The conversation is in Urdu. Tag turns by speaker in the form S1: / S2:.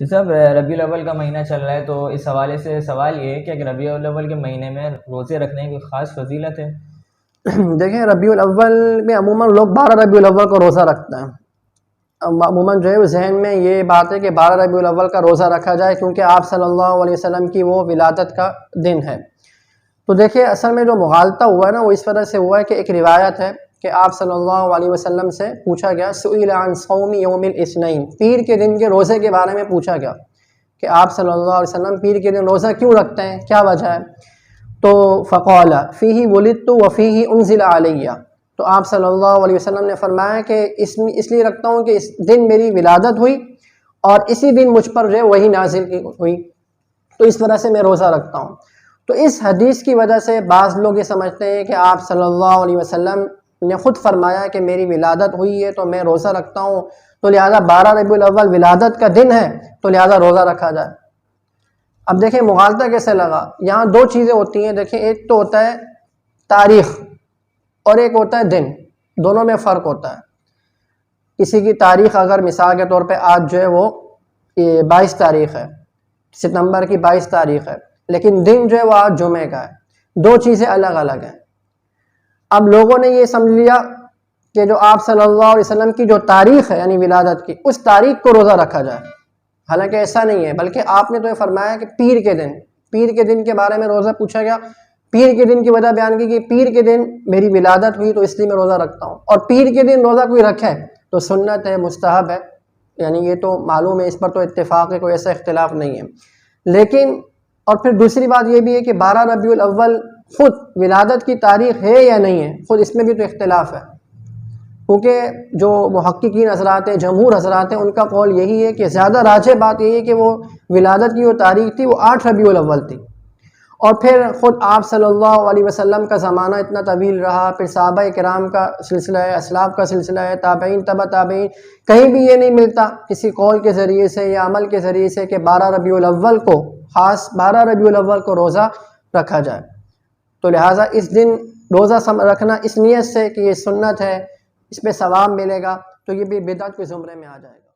S1: جیسے اب ربیع الاول کا مہینہ چل رہا ہے تو اس حوالے سے سوال یہ ہے کہ ربیع الاول کے مہینے میں روزے رکھنے کی کوئی خاص فضیلت ہے؟
S2: دیکھیں ربیع الاول میں عموماً لوگ 12 ربیع الاول کو روزہ رکھتے ہیں. عموماً جو ہے ذہن میں یہ بات ہے کہ 12 ربیع الاول کا روزہ رکھا جائے کیونکہ آپ صلی اللہ علیہ وسلم کی وہ ولادت کا دن ہے. تو دیکھیں اصل میں جو مغالطہ ہوا ہے نا وہ اس وجہ سے ہوا ہے کہ ایک روایت ہے کہ آپ صلی اللہ علیہ وسلم سے پوچھا گیا سئل عن صوم یوم الاثنین، پیر کے دن کے روزے کے بارے میں پوچھا گیا کہ آپ صلی اللہ علیہ وسلم پیر کے دن روزہ کیوں رکھتے ہیں، کیا وجہ ہے؟ تو فقال فیہ ولدت وفیہ انزل علیہ، تو آپ صلی اللہ علیہ وسلم نے فرمایا کہ اس لیے رکھتا ہوں کہ اس دن میری ولادت ہوئی اور اسی دن مجھ پر جو ہے وہی نازل ہوئی، تو اس وجہ سے میں روزہ رکھتا ہوں. تو اس حدیث کی وجہ سے بعض لوگ یہ سمجھتے ہیں کہ آپ صلی اللہ علیہ وسلم نے خود فرمایا کہ میری ولادت ہوئی ہے تو میں روزہ رکھتا ہوں، تو لہذا 12 ربیع الاول ولادت کا دن ہے تو لہذا روزہ رکھا جائے. اب دیکھیں مغالطہ کیسے لگا، یہاں دو چیزیں ہوتی ہیں. دیکھیں ایک تو ہوتا ہے تاریخ اور ایک ہوتا ہے دن، دونوں میں فرق ہوتا ہے. کسی کی تاریخ اگر مثال کے طور پہ آج جو ہے وہ 22 تاریخ ہے، ستمبر کی 22 تاریخ ہے، لیکن دن جو ہے وہ آج جمعے کا ہے، دو چیزیں الگ الگ ہیں. اب لوگوں نے یہ سمجھ لیا کہ جو آپ صلی اللہ علیہ وسلم کی جو تاریخ ہے یعنی ولادت کی، اس تاریخ کو روزہ رکھا جائے، حالانکہ ایسا نہیں ہے، بلکہ آپ نے تو یہ فرمایا کہ پیر کے دن کے بارے میں روزہ پوچھا گیا. پیر کے دن کی وجہ بیان کی کہ پیر کے دن میری ولادت ہوئی تو اس لیے میں روزہ رکھتا ہوں. اور پیر کے دن روزہ کوئی رکھے تو سنت ہے، مستحب ہے، یعنی یہ تو معلوم ہے، اس پر تو اتفاق ہے، کوئی ایسا اختلاف نہیں ہے. لیکن اور پھر دوسری بات یہ بھی ہے کہ 12 ربیع الاول خود ولادت کی تاریخ ہے یا نہیں ہے، خود اس میں بھی تو اختلاف ہے، کیونکہ جو محققین حضرات ہیں، جمہور حضرات ہیں، ان کا قول یہی ہے کہ زیادہ راجح بات یہی ہے کہ وہ ولادت کی جو تاریخ تھی وہ 8 ربیع الاول تھی. اور پھر خود آپ صلی اللہ علیہ وسلم کا زمانہ اتنا طویل رہا، پھر صحابہ کرام کا سلسلہ ہے، اسلاف کا سلسلہ ہے، تابعین، تبع تابعین، کہیں بھی یہ نہیں ملتا کسی قول کے ذریعے سے یا عمل کے ذریعے سے کہ 12 ربیع الاول کو، خاص 12 ربیع الاول کو روزہ رکھا جائے. تو لہٰذا اس دن روزہ رکھنا اس نیت سے کہ یہ سنت ہے، اس پہ ثواب ملے گا، تو یہ بھی بدعت کے زمرے میں آ جائے گا.